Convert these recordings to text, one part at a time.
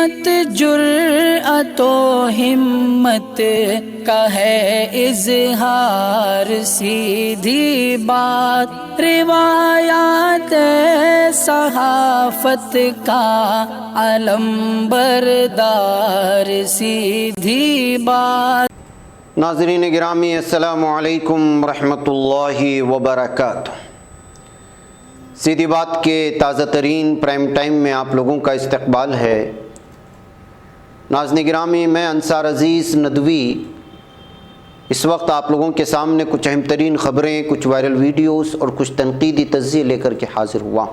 सिमत जुर्अतो हिम्मत का है इजहार, सीधी बात रिवायात सहाफत का अलंबरदार, सीधी बात। नाज़रीन गिरामी अस्सलामु अलैकुम रहमतुल्लाहि व बरकातुहू। सीधी बात के ताज़ा तरीन प्राइम टाइम में आप लोगों का इस्तकबाल है। नाज़रीन गिरामी, मैं अंसार अज़ीज़ नदवी इस वक्त आप लोगों के सामने कुछ अहम तरीन ख़बरें, कुछ वायरल वीडियोस और कुछ तनकीदी तज़्ज़िये लेकर के हाज़िर हुआ।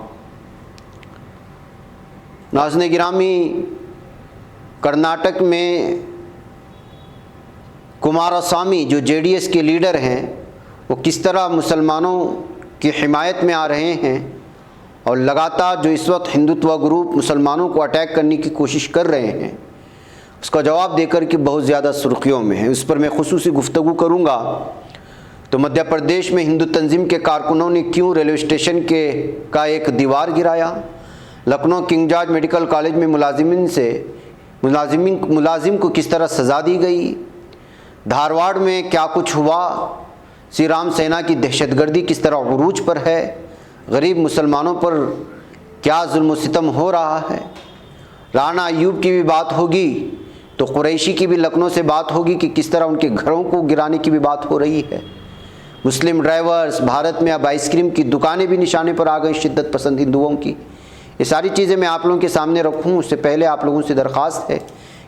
नाज़रीन गिरामी, कर्नाटक में कुमारस्वामी जो जेडीएस के लीडर हैं, वो किस तरह मुसलमानों की हिमायत में आ रहे हैं और लगातार जो इस वक्त हिंदुत्व ग्रुप मुसलमानों को अटैक करने की कोशिश कर रहे हैं, उसका जवाब देकर के बहुत ज़्यादा सुर्खियों में है। उस पर मैं खुसूसी गुफ्तगू करूँगा। तो मध्य प्रदेश में हिंदू तंजीम के कारकुनों ने क्यों रेलवे स्टेशन का एक दीवार गिराया, Lucknow king George medical college में मुलाजिम को किस तरह सज़ा दी गई, धारवाड़ में क्या कुछ हुआ, श्री राम सेना की दहशतगर्दी किस तरह उरूज पर है, गरीब मुसलमानों पर क्या जुल्म सितम हो रहा है। राना अयूब की भी बात होगी तो कुरैशी की भी लखनऊ से बात होगी कि किस तरह उनके घरों को गिराने की भी बात हो रही है। मुस्लिम ड्राइवर्स, भारत में अब आइसक्रीम की दुकानें भी निशाने पर आ गई शिद्दत पसंद हिंदुओं की। ये सारी चीज़ें मैं आप लोगों के सामने रखूँ उससे पहले आप लोगों से दरख्वास्त है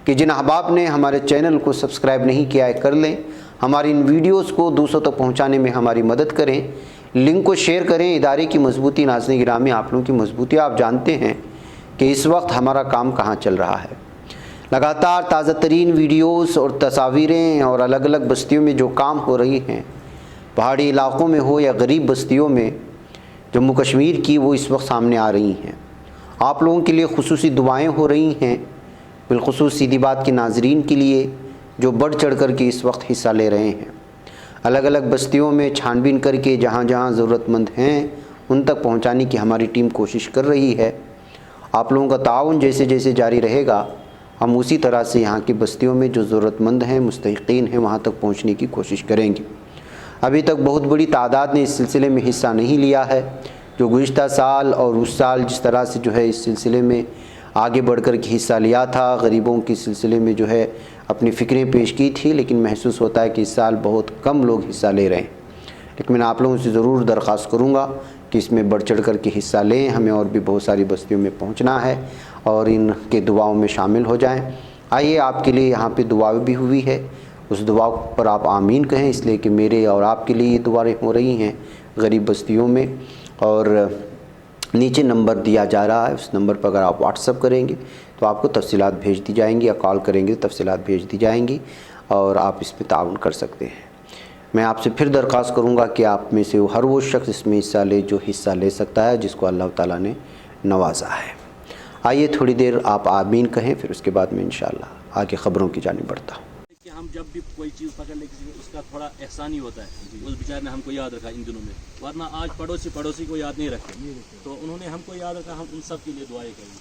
कि जिन अहबाब ने हमारे चैनल को सब्सक्राइब नहीं किया है कर लें, हमारी इन वीडियोस को दूसरों तक पहुंचाने में हमारी मदद करें, लिंक को शेयर करें। इदारे की मजबूती, नाज़रीन गिरामी, आप लोगों की मजबूती, आप जानते हैं कि इस वक्त हमारा काम कहाँ चल रहा है। लगातार ताज़ा तरीन वीडियोस और तस्वीरें और अलग अलग बस्तियों में जो काम हो रही हैं, पहाड़ी इलाक़ों में हो या गरीब बस्तियों में जम्मू कश्मीर की, वो इस वक्त सामने आ रही हैं। आप लोगों के लिए खुसूसी दुआएँ हो रही हैं, बिलखुसूस सीधी बात के नाजरीन के लिए जो बढ़ चढ़ कर के इस वक्त हिस्सा ले रहे हैं। अलग अलग बस्तियों में छानबीन करके जहाँ जहाँ ज़रूरतमंद हैं उन तक पहुँचाने की हमारी टीम कोशिश कर रही है। आप लोगों का ताउन जैसे जैसे जारी रहेगा, हम उसी तरह से यहाँ की बस्तियों में जो ज़रूरतमंद हैं, मुस्तहिक़ीन हैं, वहाँ तक पहुँचने की कोशिश करेंगे। अभी तक बहुत बड़ी तादाद ने इस सिलसिले में हिस्सा नहीं लिया है। जो गुज़िश्ता साल और उस साल जिस तरह से जो है इस सिलसिले में आगे बढ़कर के हिस्सा लिया था, गरीबों के सिलसिले में जो है अपनी फ़िक्रें पेश की थी, लेकिन महसूस होता है कि इस साल बहुत कम लोग हिस्सा ले रहे हैं। लेकिन मैं आप लोगों से ज़रूर दरख्वास्त करूँगा कि इसमें बढ़ चढ़ कर के हिस्सा लें। हमें और भी बहुत सारी बस्तियों में पहुँचना है और इनके दुआओं में शामिल हो जाएँ। आइए, आपके लिए यहाँ पर दुआ भी हुई है, उस दुआ पर आप आमीन कहें, इसलिए कि मेरे और आपके लिए ये दुआएं हो रही हैं गरीब बस्तियों में। और नीचे नंबर दिया जा रहा है, उस नंबर पर अगर आप व्हाट्सअप करेंगे तो आपको तफसीलात भेज दी जाएंगी, या कॉल करेंगे तो तफसीलात भेज दी जाएंगी और आप इस पर ताउन कर सकते हैं। मैं आपसे फिर दरख्वास्त करूंगा कि आप में से हर वो शख्स इसमें हिस्सा ले जो हिस्सा ले सकता है, जिसको अल्लाह ताला ने नवाजा है। आइए थोड़ी देर आप आमीन कहें, फिर उसके बाद में इंशाअल्लाह आगे ख़बरों की जानिब बढ़ता हूँ। हम जब भी कोई चीज़ पकड़ ले किसी उसका थोड़ा एहसान ही होता है, उस बेचारे ने हमको याद रखा इन दिनों में, वरना आज पड़ोसी को याद नहीं रखते, तो उन्होंने हमको याद रखा। हम उन सब के लिए दुआएं करेंगे।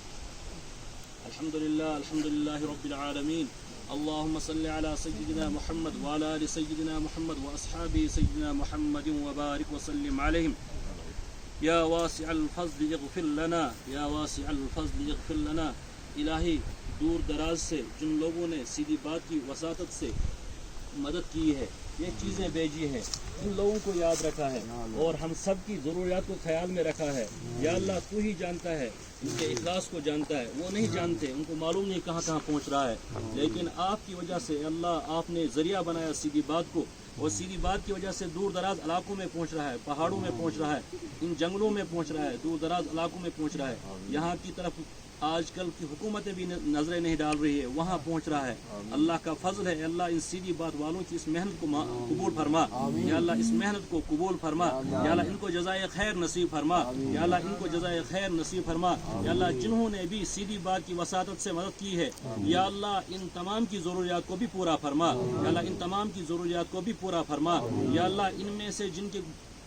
अल्हम्दुलिल्लाह रब्बिल आलमीन, अल्लाहुम्मा सल्लि अला सय्यिदिना मुहम्मद व अला आलि सय्यिदिना मुहम्मद व अस्हाबि सय्यिदिना मुहम्मद व बारिक व सल्लिम अलैहिम। या वासिअल फज़्ल इग़फिर लना, या वासिअल फज़्ल इग़फिर लना। इलाही, दूर दराज से जिन लोगों ने सीधी बात की वसातत से मदद की है, ये चीज़ें भेजी हैं, इन लोगों को याद रखा है और हम सब की ज़रूरियात को ख्याल में रखा है। या अल्लाह, तू ही जानता है, इनके इखलास को जानता है। वो नहीं जानते, उनको मालूम नहीं कहाँ कहाँ पहुँच रहा है, लेकिन आपकी वजह से अल्लाह, आपने ज़रिया बनाया सीधी बात को, और सीधी बात की वजह से दूर दराज इलाकों में पहुँच रहा है, पहाड़ों में पहुँच रहा है, इन जंगलों में पहुँच रहा है, दूर दराज इलाकों में पहुँच रहा है। यहाँ की तरफ आजकल की हुकूमतें भी नजरें नहीं डाल रही है, वहाँ पहुँच रहा है। अल्लाह का फजल है। अल्लाह इन सीधी बात वालों की इस मेहनत को कबूल फरमा। या अल्लाह, इस मेहनत को कबूल फरमा। या अल्लाह, इनको जज़ाए खैर नसीब फरमा। या अल्लाह, इनको जज़ाए खैर नसीब फरमा। या अल्लाह, जिन्होंने भी सीधी बात की वसातत से मदद की है, या अल्लाह, इन तमाम की ज़रूरियात को भी पूरा फरमा। या अल्लाह, इन तमाम की ज़रूरियात को भी पूरा फरमा। या अल्लाह, इनमें से जिनके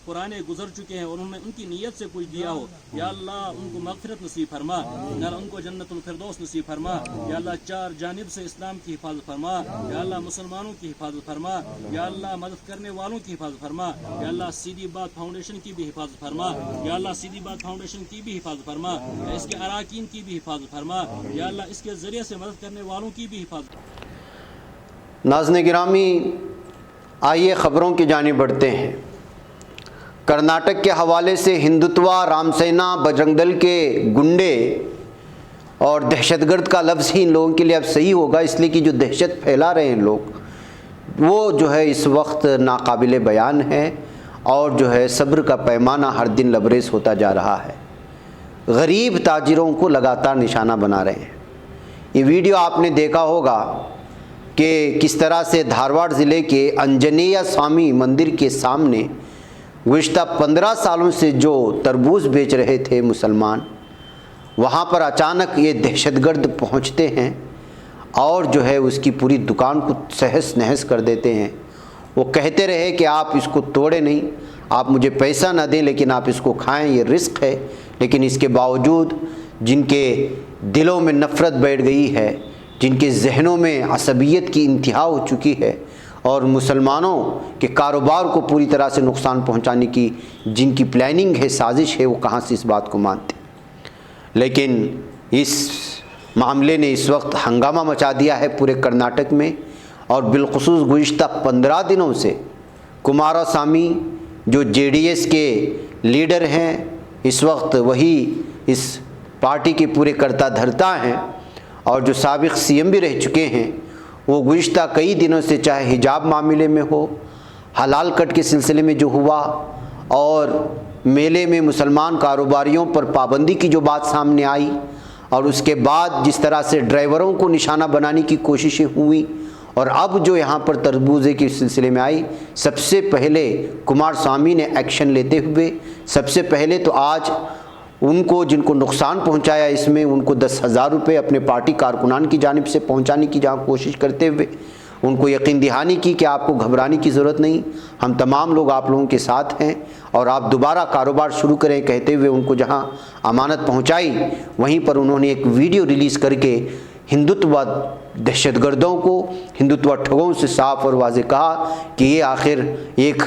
पुराने गुजर चुके हैं और उन्होंने उनकी नीयत से कुछ दिया हो, या अल्लाह उनको मगफिरत नसीब फरमा, या उनको जन्नतुल फिरदौस नसीब फरमा, या अल्लाह चार जानिब से इस्लाम की हिफाजत फरमा, या अल्लाह मुसलमानों की हिफाजत फरमा, या अल्लाह मदद करने वालों की हिफाजत फरमा, या अल्लाह सीधी बात फाउंडेशन की भी हिफाजत फरमा, या अल्लाह सीधी बात फाउंडेशन की भी हिफाजत फरमा, या इसके अराकीन की भी हिफाजत फरमा, या अल्लाह इसके जरिए से मदद करने वालों की भी हिफाजत। नाज़रीन गिरामी, आइए ख़बरों की जानिब बढ़ते हैं। कर्नाटक के हवाले से हिंदुत्वा, रामसेना, बजरंग दल के गुंडे और दहशतगर्द का लफ्ज़ ही इन लोगों के लिए अब सही होगा, इसलिए कि जो दहशत फैला रहे हैं लोग, वो जो है इस वक्त नाकाबिले बयान है और जो है सब्र का पैमाना हर दिन लबरेज होता जा रहा है। गरीब ताजिरों को लगातार निशाना बना रहे हैं। ये वीडियो आपने देखा होगा कि किस तरह से धारवाड़ ज़िले के अंजनेय स्वामी मंदिर के सामने गुज़िश्ता 15 सालों से जो तरबूज बेच रहे थे मुसलमान, वहाँ पर अचानक ये दहशतगर्द पहुँचते हैं और जो है उसकी पूरी दुकान को तहस नहस कर देते हैं। वो कहते रहे कि आप इसको तोड़े नहीं, आप मुझे पैसा ना दें, लेकिन आप इसको खाएं, ये रिस्क है। लेकिन इसके बावजूद जिनके दिलों में नफ़रत बैठ गई है, जिनके जहनों में असबियत की इंतहा हो चुकी है और मुसलमानों के कारोबार को पूरी तरह से नुकसान पहुंचाने की जिनकी प्लानिंग है, साजिश है, वो कहाँ से इस बात को मानते। लेकिन इस मामले ने इस वक्त हंगामा मचा दिया है पूरे कर्नाटक में और बिलखुसूस गुज़िश्ता 15 दिनों से कुमारस्वामी जो जेडीएस के लीडर हैं, इस वक्त वही इस पार्टी के पूरे कर्ता धर्ता हैं और जो साबिक़ सीएम भी रह चुके हैं, वो गुज़िश्ता कई दिनों से चाहे हिजाब मामले में हो, हलाल कट के सिलसिले में जो हुआ और मेले में मुसलमान कारोबारियों पर पाबंदी की जो बात सामने आई और उसके बाद जिस तरह से ड्राइवरों को निशाना बनाने की कोशिशें हुई और अब जो यहाँ पर तरबूजे के सिलसिले में आई, सबसे पहले कुमारस्वामी ने एक्शन लेते हुए सबसे पहले तो आज उनको जिनको नुकसान पहुंचाया इसमें उनको 10,000 रुपये अपने पार्टी कारकुनान की जानिब से पहुंचाने की जहाँ कोशिश करते हुए उनको यकीन दहानी की कि आपको घबराने की ज़रूरत नहीं, हम तमाम लोग आप लोगों के साथ हैं और आप दोबारा कारोबार शुरू करें, कहते हुए उनको जहाँ अमानत पहुंचाई, वहीं पर उन्होंने एक वीडियो रिलीज़ करके हिंदुत्व दहशतगर्दों को, हिंदुत्व ठगों से साफ और वाज़ेह कहा कि ये आखिर एक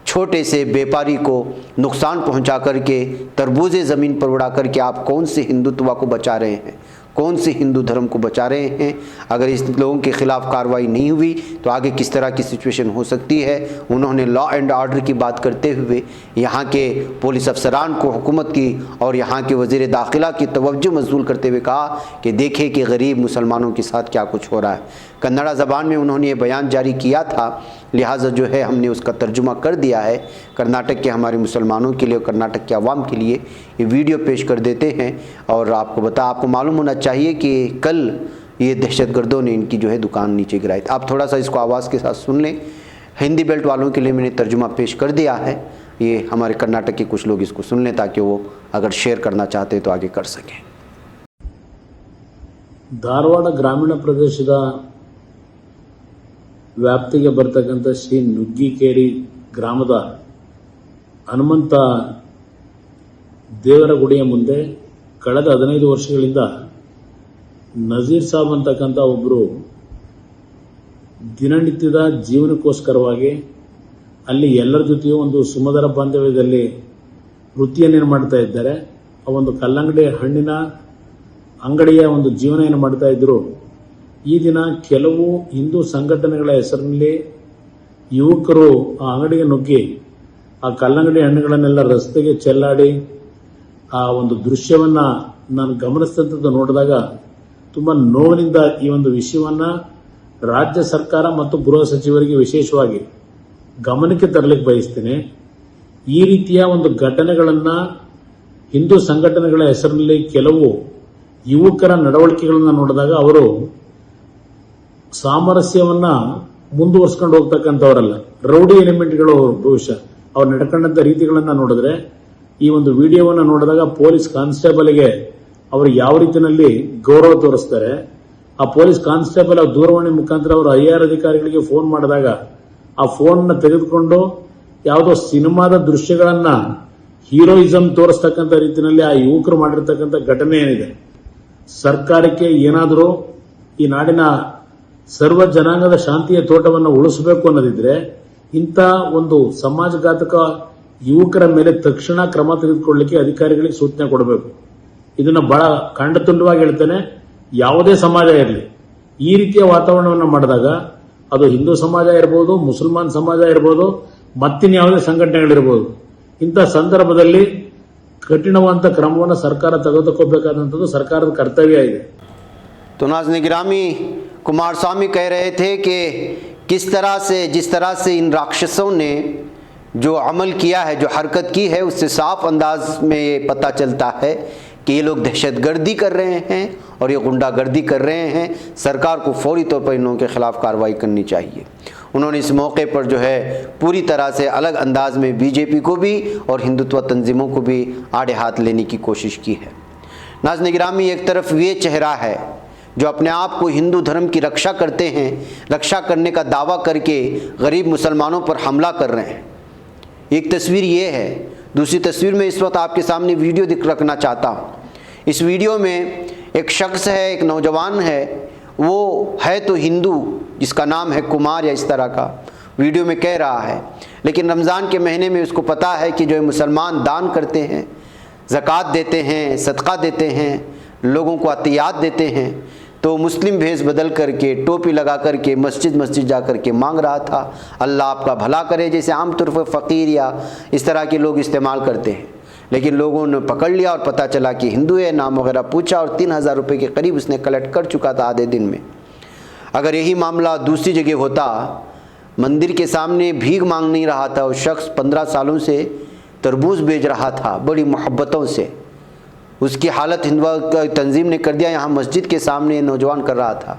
छोटे से व्यापारी को नुकसान पहुंचा करके तरबूजे ज़मीन पर उड़ा करके आप कौन से हिंदुत्व को बचा रहे हैं, कौन से हिंदू धर्म को बचा रहे हैं। अगर इस लोगों के ख़िलाफ़ कार्रवाई नहीं हुई तो आगे किस तरह की सिचुएशन हो सकती है। उन्होंने लॉ एंड ऑर्डर की बात करते हुए यहाँ के पुलिस अफसरान को, हुकूमत की और यहाँ के वज़ीर दाखिला की तवज्जो मबज़ूल करते हुए कहा कि देखें कि गरीब मुसलमानों के साथ क्या कुछ हो रहा है। कन्नड़ा ज़बान में उन्होंने ये बयान जारी किया था, लिहाजा जो है हमने उसका तर्जुमा कर दिया है कर्नाटक के हमारे मुसलमानों के लिए और कर्नाटक के अवाम के लिए। ये वीडियो पेश कर देते हैं और आपको मालूम होना चाहिए कि कल ये दहशतगर्दों ने इनकी जो है दुकान नीचे गिराई थी। आप थोड़ा सा इसको आवाज़ के साथ सुन लें। हिंदी बेल्ट वालों के लिए मैंने तर्जुमा पेश कर दिया है, ये हमारे कर्नाटक के कुछ लोग इसको सुन लें ताकि वो अगर शेयर करना चाहते हैं तो आगे कर सकें। ಧಾರವಾಡ ಗ್ರಾಮೀಣ ಪ್ರದೇಶದ ವ್ಯಾಪ್ತಿಗೆ ಬರ್ತಕ್ಕಂಥ ಶ್ರೀ ನುಗ್ಗಿಕೇರಿ ಗ್ರಾಮದ ಹನುಮಂತ ದೇವರ ಗುಡಿಯ ಮುಂದೆ ಕಳೆದ 15 ವರ್ಷಗಳಿಂದ ನಜೀರ್ ಸಾಬ್ ಅಂತಕ್ಕಂಥ ಒಬ್ಬರು ದಿನನಿತ್ಯದ ಜೀವನಕ್ಕೋಸ್ಕರವಾಗಿ ಅಲ್ಲಿ ಎಲ್ಲರ ಜೊತೆಯೂ ಒಂದು ಸುಮಧುರ ಬಾಂಧವ್ಯದಲ್ಲಿ ವೃತ್ತಿಯನ್ನು ಮಾಡ್ತಾ ಇದ್ದಾರೆ. ಆ ಒಂದು ಕಲ್ಲಂಗಡಿ ಹಣ್ಣಿನ ಅಂಗಡಿಯ ಒಂದು ಜೀವನ ಮಾಡ್ತಾ ಇದ್ರು. ಈ ದಿನ ಕೆಲವು ಹಿಂದೂ ಸಂಘಟನೆಗಳ ಹೆಸರಿನಲ್ಲಿ ಯುವಕರು ಆ ಅಂಗಡಿಗೆ ನುಗ್ಗಿ ಆ ಕಲ್ಲಂಗಡಿ ಹಣ್ಣುಗಳನ್ನೆಲ್ಲ ರಸ್ತೆಗೆ ಚೆಲ್ಲಾಡಿ ಆ ಒಂದು ದೃಶ್ಯವನ್ನ ನಾನು ಗಮನಿಸಿದಂಥದ್ದು ನೋಡಿದಾಗ ತುಂಬಾ ನೋವಿನಿಂದ ಈ ಒಂದು ವಿಷಯವನ್ನ ರಾಜ್ಯ ಸರ್ಕಾರ ಮತ್ತು ಗೃಹ ಸಚಿವರಿಗೆ ವಿಶೇಷವಾಗಿ ಗಮನಕ್ಕೆ ತರಲಿಕ್ಕೆ ಬಯಸ್ತೇನೆ. ಈ ರೀತಿಯ ಒಂದು ಘಟನೆಗಳನ್ನ ಹಿಂದೂ ಸಂಘಟನೆಗಳ ಹೆಸರಿನಲ್ಲಿ ಕೆಲವು ಯುವಕರ ನಡವಳಿಕೆಗಳನ್ನ ನೋಡಿದಾಗ ಅವರು ಸಾಮರಸ್ಯವನ್ನ ಮುಂದುವರಿಸಿಕೊಂಡು ಹೋಗ್ತಕ್ಕಂಥವರಲ್ಲ, ರೌಡಿ ಎಲಿಮೆಂಟ್ಗಳು ಬಹುಶಃ ಅವ್ರು ನಡ್ಕೊಂಡಂತ ರೀತಿಗಳನ್ನ ನೋಡಿದ್ರೆ ಈ ಒಂದು ವಿಡಿಯೋವನ್ನ ನೋಡಿದಾಗ ಪೊಲೀಸ್ ಕಾನ್ಸ್ಟೇಬಲ್ಗೆ ಅವರು ಯಾವ ರೀತಿಯಲ್ಲಿ ಗೌರವ ತೋರಿಸ್ತಾರೆ. ಆ ಪೊಲೀಸ್ ಕಾನ್ಸ್ಟೇಬಲ್ ದೂರವಾಣಿ ಮುಖಾಂತರ ಅವರು IR ಅಧಿಕಾರಿಗಳಿಗೆ ಫೋನ್ ಮಾಡಿದಾಗ ಆ ಫೋನ್ ತೆಗೆದುಕೊಂಡು ಯಾವುದೋ ಸಿನಿಮಾದ ದೃಶ್ಯಗಳನ್ನ ಹೀರೋಯಿಸಂ ತೋರಿಸ್ತಕ್ಕಂಥ ರೀತಿಯಲ್ಲಿ ಆ ಯುವಕರು ಮಾಡಿರ್ತಕ್ಕಂಥ ಘಟನೆ ಏನಿದೆ, ಸರ್ಕಾರಕ್ಕೆ ಏನಾದರೂ ಈ ನಾಡಿನ ಸರ್ವ ಜನಾಂಗದ ಶಾಂತಿಯ ತೋಟವನ್ನು ಉಳಿಸಬೇಕು ಅನ್ನೋದಿದ್ರೆ ಇಂಥ ಒಂದು ಸಮಾಜಘಾತಕ ಯುವಕರ ಮೇಲೆ ತಕ್ಷಣ ಕ್ರಮ ತೆಗೆದುಕೊಳ್ಳಲಿಕ್ಕೆ ಅಧಿಕಾರಿಗಳಿಗೆ ಸೂಚನೆ ಕೊಡಬೇಕು. ಇದನ್ನ ಬಹಳ ಖಂಡತುಂಡವಾಗಿ ಹೇಳ್ತೇನೆ. ಯಾವುದೇ ಸಮಾಜ ಇರಲಿ, ಈ ರೀತಿಯ ವಾತಾವರಣವನ್ನು ಮಾಡಿದಾಗ ಅದು ಹಿಂದೂ ಸಮಾಜ ಇರಬಹುದು, ಮುಸಲ್ಮಾನ್ ಸಮಾಜ ಇರಬಹುದು, ಮತ್ತಿನ್ಯಾವುದೇ ಸಂಘಟನೆಗಳಿರಬಹುದು, ಇಂಥ ಸಂದರ್ಭದಲ್ಲಿ ಕಠಿಣವಾದಂಥ ಕ್ರಮವನ್ನು ಸರ್ಕಾರ ತೆಗೆದುಕೋಬೇಕಾದಂಥದ್ದು ಸರ್ಕಾರದ ಕರ್ತವ್ಯ ಇದೆ. तो नाज़रीन गिरामी, कुमार स्वामी कह रहे थे कि जिस तरह से इन राक्षसों ने जो अमल किया है, जो हरकत की है, उससे साफ अंदाज में ये पता चलता है कि ये लोग दहशतगर्दी कर रहे हैं और ये गुंडागर्दी कर रहे हैं। सरकार को फौरी तौर पर इन लोगों के ख़िलाफ़ कार्रवाई करनी चाहिए। उन्होंने इस मौके पर जो है पूरी तरह से अलग अंदाज में बीजेपी को भी और हिंदुत्व तंजीमों को भी आड़े हाथ लेने की कोशिश की है। नाज़रीन गिरामी, एक तरफ ये चेहरा है जो अपने आप को हिंदू धर्म की रक्षा करते हैं, रक्षा करने का दावा करके गरीब मुसलमानों पर हमला कर रहे हैं। एक तस्वीर ये है। दूसरी तस्वीर में इस वक्त आपके सामने वीडियो रखना चाहता हूँ। इस वीडियो में एक शख्स है, एक नौजवान है, वो है तो हिंदू, जिसका नाम है कुमार या इस तरह का, वीडियो में कह रहा है, लेकिन रमज़ान के महीने में उसको पता है कि जो मुसलमान दान करते हैं, ज़कात देते हैं, सदका देते हैं, लोगों को अतियात देते हैं, तो मुस्लिम भेष बदल करके टोपी लगा करके मस्जिद जा करके मांग रहा था, अल्लाह आपका भला करे, जैसे आम तौर पर फ़कीर या इस तरह के लोग इस्तेमाल करते हैं। लेकिन लोगों ने पकड़ लिया और पता चला कि हिंदू है, नाम वगैरह पूछा और 3000 रुपये के करीब उसने कलेक्ट कर चुका था आधे दिन में। अगर यही मामला दूसरी जगह होता, मंदिर के सामने भीख मांग नहीं रहा था, उस शख्स 15 सालों से तरबूज बेच रहा था बड़ी मोहब्बतों से, उसकी हालत हिंदुआ तंजीम ने कर दिया, यहाँ मस्जिद के सामने नौजवान कर रहा था।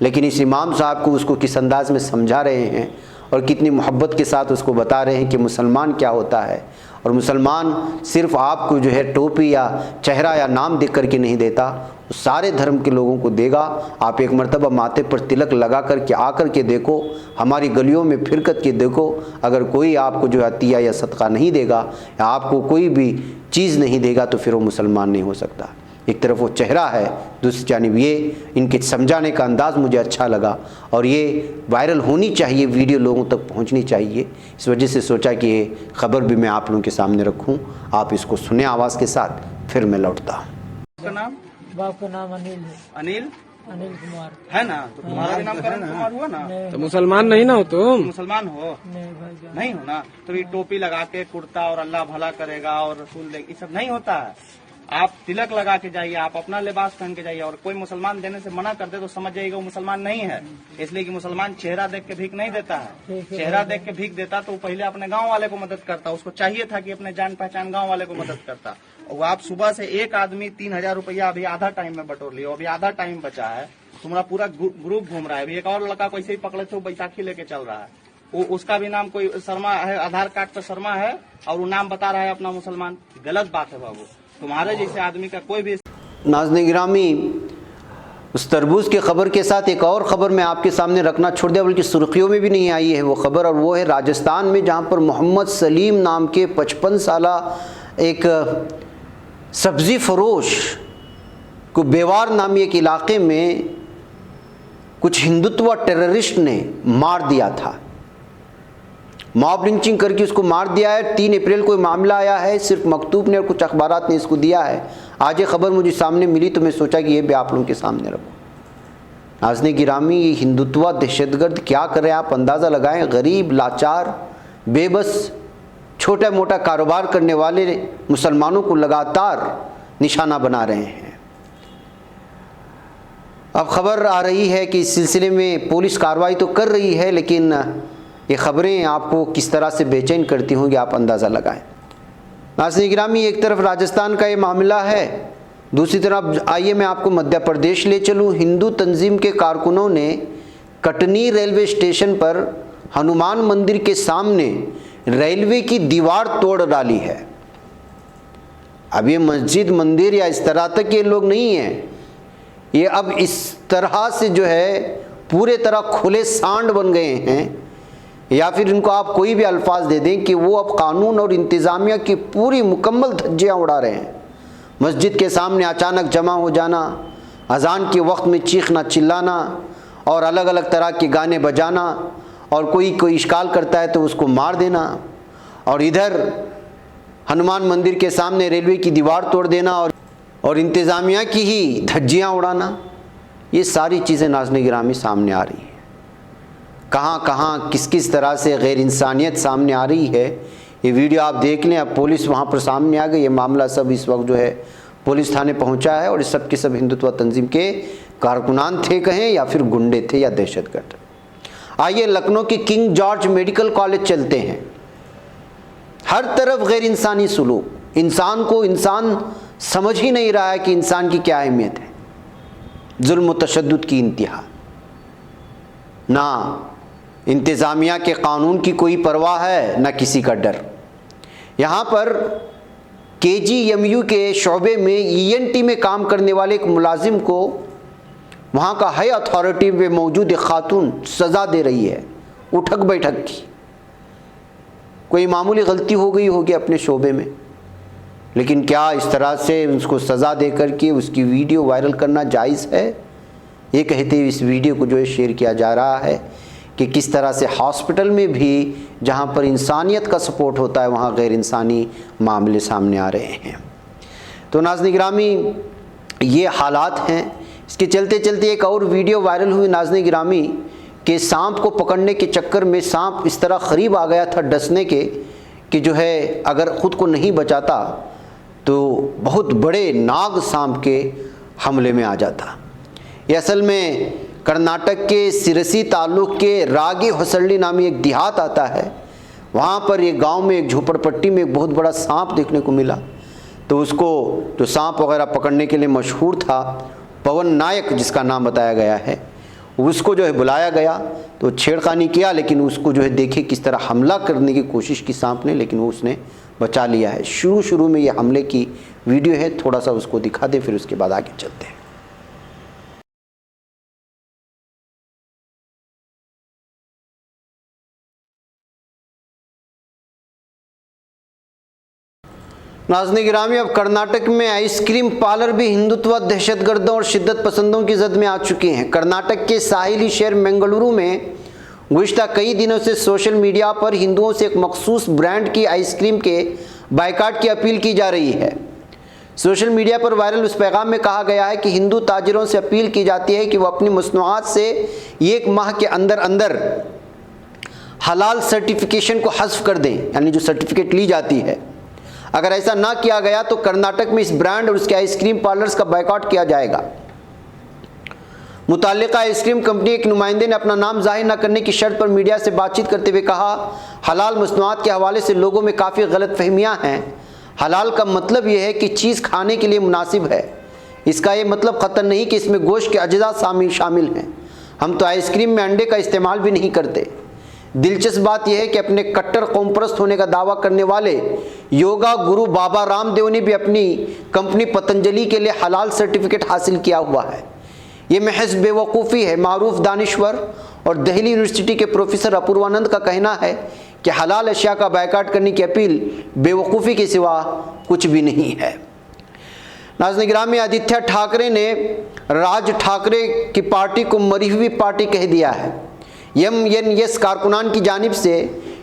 लेकिन इस इमाम साहब को उसको किस अंदाज में समझा रहे हैं और कितनी मोहब्बत के साथ उसको बता रहे हैं कि मुसलमान क्या होता है। और मुसलमान सिर्फ आपको जो है टोपी या चेहरा या नाम देख करके नहीं देता, वो सारे धर्म के लोगों को देगा। आप एक मर्तबा माथे पर तिलक लगा करके आकर के देखो, हमारी गलियों में फिर के देखो, अगर कोई आपको जो अतिया या सदका नहीं देगा या आपको कोई भी चीज़ नहीं देगा तो फिर वो मुसलमान नहीं हो सकता। एक तरफ वो चेहरा है, दूसरी जानिब ये इनके समझाने का अंदाज़ मुझे अच्छा लगा और ये वायरल होनी चाहिए, वीडियो लोगों तक पहुंचनी चाहिए। इस वजह से सोचा कि ये ख़बर भी मैं आप लोगों के सामने रखूं, आप इसको सुने आवाज़ के साथ, फिर मैं लौटता हूँ। आपका नाम? बाप का नाम अनिल है। अनिल अनिल कुमार है ना? तो तुम्हारा भी नाम करण कुमार हुआ ना? तो मुसलमान नहीं ना हो तुम? मुसलमान हो? नहीं भाईजान, नहीं हो ना? तो ये टोपी लगा के कुर्ता और अल्लाह भला करेगा और रसूल देगा, ये सब नहीं होता है। आप तिलक लगा के जाइए, आप अपना लिबास पहन के जाइए, और कोई मुसलमान देने से मना कर दे तो समझ जाइएगा वो मुसलमान नहीं है। इसलिए कि मुसलमान चेहरा देख के भीख नहीं देता है। चेहरा देख के भीख देता तो पहले अपने गांव वाले को मदद करता, उसको चाहिए था कि अपने जान पहचान गांव वाले को मदद करता। और आप सुबह से एक आदमी 3000 रुपया अभी आधा टाइम में बटोर लिया, अभी आधा टाइम बचा है, तुम्हारा पूरा ग्रुप घूम रहा है। अभी एक और लड़का को ऐसे ही पकड़े थे, वो बैसाखी लेके चल रहा है, वो उसका भी नाम कोई शर्मा है, आधार कार्ड पे शर्मा है और वो नाम बता रहा है अपना मुसलमान। गलत बात है बाबू, तुम्हारे जैसे आदमी का कोई भी। नाज़रीन गिरामी, उस तरबूज की खबर के साथ एक और ख़बर मैं आपके सामने रखना छोड़ दिया, बल्कि सुर्खियों में भी नहीं आई है वो ख़बर, और वो है राजस्थान में, जहाँ पर मोहम्मद सलीम नाम के 55 साला एक सब्ज़ी फरोश को बेवार नामी एक इलाके में कुछ हिंदुत्व टेररिस्ट ने मार दिया था। मॉब लिंचिंग करके उसको मार दिया है। 3 अप्रैल को मामला आया है, सिर्फ मकतूब ने और कुछ अखबारात ने इसको दिया है। आज ये खबर मुझे सामने मिली तो मैं सोचा कि ये भी आप लोगों के सामने रखूँ। नाज़रीन गिरामी, ये हिंदुत्व दहशतगर्द क्या कर रहे हैं आप अंदाज़ा लगाएं। गरीब, लाचार, बेबस, छोटा मोटा कारोबार करने वाले मुसलमानों को लगातार निशाना बना रहे हैं। अब खबर आ रही है कि इस सिलसिले में पुलिस कार्रवाई तो कर रही है, लेकिन ये ख़बरें आपको किस तरह से बेचैन करती होंगी आप अंदाज़ा लगाएं। नाज़रीन गिरामी, एक तरफ राजस्थान का ये मामला है, दूसरी तरफ आइए मैं आपको मध्य प्रदेश ले चलूँ। हिंदू तंजीम के कारकुनों ने कटनी रेलवे स्टेशन पर हनुमान मंदिर के सामने रेलवे की दीवार तोड़ डाली है। अब ये मस्जिद, मंदिर या इस तरह तक ये लोग नहीं हैं, ये अब इस तरह से जो है पूरे तरह खुले सांड बन गए हैं या फिर इनको आप कोई भी अल्फाज दे दें कि वो अब कानून और इंतज़ामिया की पूरी मुकम्मल धज्जियाँ उड़ा रहे हैं। मस्जिद के सामने अचानक जमा हो जाना, अजान के वक्त में चीखना चिल्लाना और अलग अलग तरह के गाने बजाना, और कोई इश्काल करता है तो उसको मार देना, और इधर हनुमान मंदिर के सामने रेलवे की दीवार तोड़ देना और इंतज़ामिया की ही धज्जियाँ उड़ाना, ये सारी चीज़ें नाज़रीन गिरामी सामने आ रही हैं। कहाँ कहाँ किस किस तरह से गैर इंसानियत सामने आ रही है, ये वीडियो आप देख लें। अब पुलिस वहाँ पर सामने आ गई, ये मामला सब इस वक्त जो है पुलिस थाने पहुँचा है, और इस सब के सब हिंदुत्व तंजीम के कारकुनान थे कहें या फिर गुंडे थे या दहशतगर्द। आइए लखनऊ की किंग जॉर्ज मेडिकल कॉलेज चलते हैं। हर तरफ गैर इंसानी सुलूक, इंसान को इंसान समझ ही नहीं रहा है कि इंसान की क्या अहमियत है। जुल्म व तशद्दुद की इंतहा, ना इंतज़ामिया के कानून की कोई परवाह है, ना किसी का डर। यहाँ पर KGMU के शोबे में ENT में काम करने वाले एक मुलाजिम को वहाँ का हाई अथॉरिटी में मौजूद एक खातून सज़ा दे रही है, उठक बैठक की। कोई मामूली गलती हो गई होगी अपने शोबे में, लेकिन क्या इस तरह से उसको सज़ा दे कर के उसकी वीडियो वायरल करना जायज़ है? ये कहते हुए इस वीडियो को जो है शेयर किया जा रहा है कि किस तरह से हॉस्पिटल में भी जहाँ पर इंसानियत का सपोर्ट होता है वहाँ गैर इंसानी मामले सामने आ रहे हैं। तो नाज़रीन गिरामी, ये हालात हैं। इसके चलते चलते एक और वीडियो वायरल हुई नाज़रीन गिरामी कि सांप को पकड़ने के चक्कर में सांप इस तरह करीब आ गया था डसने के कि जो है अगर ख़ुद को नहीं बचाता तो बहुत बड़े नाग सांप के हमले में आ जाता। ये असल में कर्नाटक के सिरसी ताल्लुक़ के रागी होसल्ली नामी एक देहात आता है। वहाँ पर एक गांव में एक झोपड़पट्टी में एक बहुत बड़ा सांप देखने को मिला। तो उसको जो सांप वगैरह पकड़ने के लिए मशहूर था, पवन नायक जिसका नाम बताया गया है, उसको जो है बुलाया गया। तो छेड़खानी किया, लेकिन उसको जो है देखे किस तरह हमला करने की कोशिश की सांप ने, लेकिन वो उसने बचा लिया है। शुरू में ये हमले की वीडियो है, थोड़ा सा उसको दिखा दे, फिर उसके बाद आगे चलते हैं। नाज़रीन गिरामी, अब कर्नाटक में आइसक्रीम पार्लर भी हिंदुत्व दहशतगर्दों और शिद्दत पसंदों की जद में आ चुके हैं। कर्नाटक के साहिली शहर मंगलुरु में गुज़िश्ता कई दिनों से सोशल मीडिया पर हिंदुओं से एक मखसूस ब्रांड की आइसक्रीम के बायकाट की अपील की जा रही है। सोशल मीडिया पर वायरल उस पैगाम में कहा गया है कि हिंदू ताजिरों से अपील की जाती है कि वह अपनी मसनूआत से 1 माह के अंदर अंदर हलाल सर्टिफिकेशन को हज़्फ़ कर दें, यानी जो सर्टिफिकेट ली जाती है। अगर ऐसा ना किया गया तो कर्नाटक में इस ब्रांड और उसके आइसक्रीम पार्लर्स का बायकॉट किया जाएगा। मुताल्लिका आइसक्रीम कंपनी एक नुमाइंदे ने अपना नाम जाहिर न करने की शर्त पर मीडिया से बातचीत करते हुए कहा, हलाल मसनूआत के हवाले से लोगों में काफ़ी गलतफहमियां हैं। हलाल का मतलब यह है कि चीज़ खाने के लिए मुनासिब है। इसका ये मतलब ख़तन नहीं कि इसमें गोश्त के अज्जा शामिल हैं। हम तो आइसक्रीम में अंडे का इस्तेमाल भी नहीं करते। दिलचस्प बात यह है कि अपने कट्टर कौमपरस्त होने का दावा करने वाले योगा गुरु बाबा रामदेव ने भी अपनी कंपनी पतंजलि के लिए हलाल सर्टिफिकेट हासिल किया हुआ है। ये महज बेवकूफ़ी है। मारूफ दानिश्वर और दिल्ली यूनिवर्सिटी के प्रोफेसर अपूर्वानंद का कहना है कि हलाल अशिया का बायकाट करने की अपील बेवकूफ़ी के सिवा कुछ भी नहीं है। नाज़रीन गिरामी, आदित्य ठाकरे ने राज ठाकरे की पार्टी को मरी हुई पार्टी कह दिया है। MNS कारकुनान की जानिब से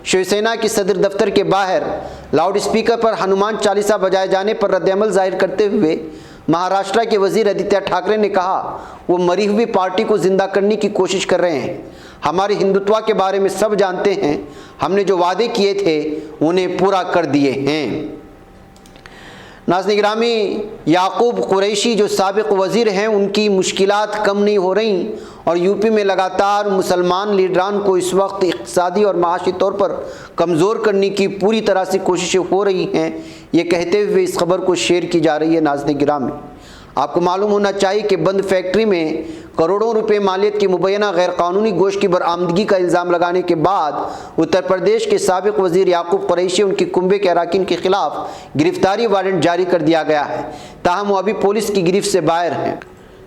शिवसेना की सदर दफ्तर के बाहर लाउड स्पीकर पर हनुमान चालीसा बजाए जाने पर रद्दअमल जाहिर करते हुए महाराष्ट्र के वजीर आदित्य ठाकरे ने कहा, वो मरी हुई पार्टी को जिंदा करने की कोशिश कर रहे हैं। हमारे हिंदुत्व के बारे में सब जानते हैं। हमने जो वादे किए थे उन्हें पूरा कर दिए हैं। नाज़रीन गिरामी, याकूब कुरैशी जो साबिक वज़ीर हैं, उनकी मुश्किलात कम नहीं हो रही और यूपी में लगातार मुसलमान लीडरान को इस वक्त इक़्तिसादी और माशी तौर पर कमज़ोर करने की पूरी तरह से कोशिशें हो रही हैं। ये कहते हुए इस खबर को शेयर की जा रही है। नाज़रीन गिरामी, आपको मालूम होना चाहिए कि बंद फैक्ट्री में करोड़ों रुपए मालियत की मुबैना गैरकानूनी गोश्त की बरामदगी का इल्ज़ाम लगाने के बाद उत्तर प्रदेश के साबिक वज़ीर याकूब कुरैशी उनकी कुंबे के अराकीन के खिलाफ गिरफ्तारी वारंट जारी कर दिया गया है। ताहम वो अभी पुलिस की गिरफ्त से बाहर हैं।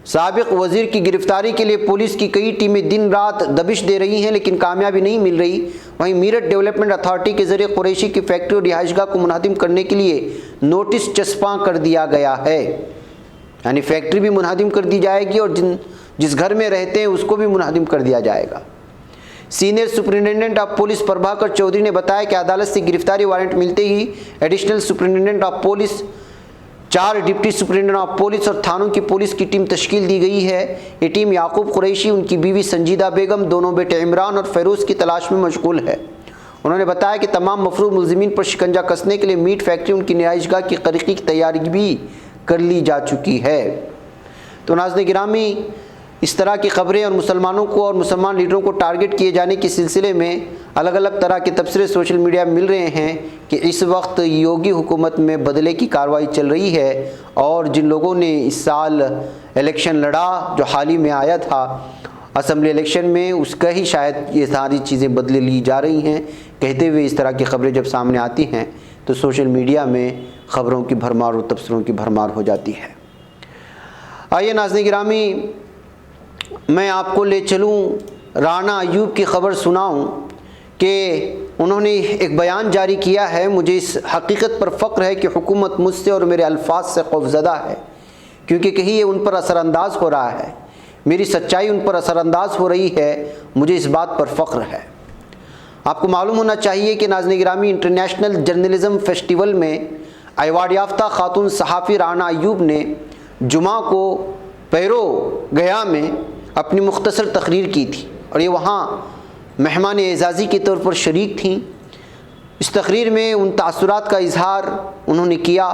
साबिक वजीर की गिरफ्तारी के लिए पुलिस की कई टीमें दिन रात दबिश दे रही हैं, लेकिन कामयाबी नहीं मिल रही। वहीं मीरठ डेवलपमेंट अथॉरिटी के जरिए कुरैशी की फैक्ट्री और रिहाइशगाह को मुनहदिम करने के लिए नोटिस चस्पा कर दिया गया है। यानी फैक्ट्री भी मुनहदिम कर दी जाएगी और जिस घर में रहते हैं उसको भी मुनहदिम कर दिया जाएगा। Senior superintendent of police Prabhakar Chaudhary ने बताया कि अदालत से गिरफ्तारी वारंट मिलते ही additional superintendent of police, 4 deputy superintendent of police और थानों की पुलिस की टीम तश्कील दी गई है। ये टीम याकूब कुरैशी, उनकी बीवी संजीदा बेगम, दोनों बेटे इमरान और फेरोज़ की तलाश में मशगूल है। उन्होंने बताया कि तमाम मफरूज़ मुलज़िमीन पर शिकंजा कसने के लिए मीट फैक्ट्री उनकी रिहाइशगाह की क़रीक़ी की तैयारी भी कर ली जा चुकी है। तो नाज़रीन गिरामी, इस तरह की ख़बरें और मुसलमानों को और मुसलमान लीडरों को टारगेट किए जाने के सिलसिले में अलग अलग तरह के तबसरे सोशल मीडिया में मिल रहे हैं कि इस वक्त योगी हुकूमत में बदले की कार्रवाई चल रही है और जिन लोगों ने इस साल इलेक्शन लड़ा, जो हाल ही में आया था असम्बली इलेक्शन में, उसका ही शायद ये सारी चीज़ें बदले ली जा रही हैं। कहते हुए इस तरह की ख़बरें जब सामने आती हैं तो सोशल मीडिया में ख़बरों की भरमार और तबसरों की भरमार हो जाती है। आइए नाज़रीन गिरामी, मैं आपको ले चलूं राना अयूब की ख़बर सुनाऊं कि उन्होंने एक बयान जारी किया है। मुझे इस हकीकत पर फ़ख्र है कि हुकूमत मुझसे और मेरे अल्फाज से खौफज़दा है, क्योंकि कहीं ये उन पर असरानंदाज हो रहा है, मेरी सच्चाई उन पर असरानंदाज हो रही है। मुझे इस बात पर फ़ख्र है। आपको मालूम होना चाहिए कि नाज़रीन गिरामी, इंटरनेशनल जर्नलिज़म फेस्टिवल में अवार्ड याफ्ता खातून सहाफ़ी राना अयूब ने जुमा को पैरो गया में अपनी मुख्तसर तकरीर की थी और ये वहाँ मेहमान एजाज़ी के तौर पर शरीक थीं। इस तकरीर में उन तासुरात का इजहार उन्होंने किया।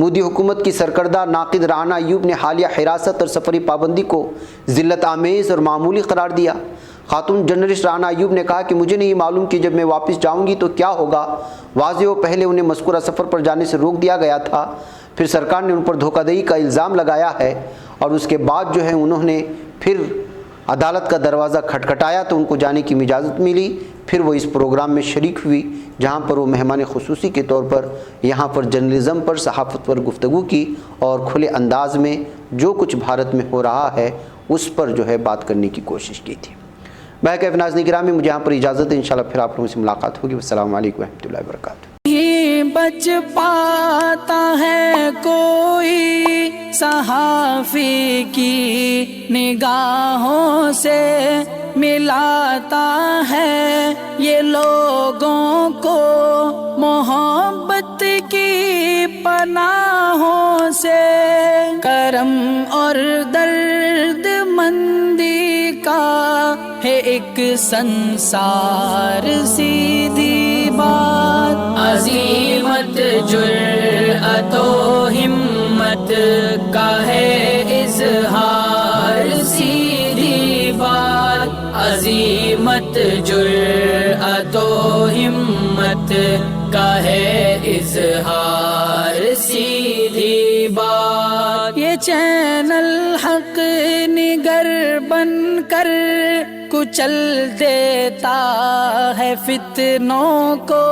मोदी हुकूमत की सरकर्दा नाक़िद राना अयूब ने हालिया हिरासत और सफरी पाबंदी को ज़िल्लत आमेज़ और मामूली करार दिया। खातून जर्नलिस्ट राना अयूब ने कहा कि मुझे नहीं मालूम कि जब मैं वापस जाऊंगी तो क्या होगा। वाज़ेह हो, पहले उन्हें मज़कूरा सफ़र पर जाने से रोक दिया गया था, फिर सरकार ने उन पर धोखाधड़ी का इल्ज़ाम लगाया है और उसके बाद जो है उन्होंने फिर अदालत का दरवाज़ा खटखटाया तो उनको जाने की इजाज़त मिली। फिर वो इस प्रोग्राम में शरीक हुई जहाँ पर वो मेहमान खुसूसी के तौर पर यहाँ पर जर्नलिज़म पर, सहाफ़त पर गुफ्तगू की और खुले अंदाज में जो कुछ भारत में हो रहा है उस पर जो है बात करने की कोशिश की थी। बहरकैफ़ नाज़रीन गिरामी, मुझे यहाँ पर इजाज़त है। इंशाअल्लाह फिर आप लोगों से मुलाकात होगी। अस्सलामु अलैकुम रहमतुल्लाहि व बरकातुहू। बच पाता है कोई सहाफ़ी की निगाहों से, मिलाता है ये लोगों को मोहब्बत की पनाहों से। करम और दर्दमंदी का है एक संसार, सीधी बात अज़ीमत जुर्अतो हिम्मत का है इज़हार, सीधी बात अज़ीमत जुर्अतो हिम्मत का है इज़हार, सीधी बात। ये चैनल हक निगर बनकर कुचल देता है फितनों को।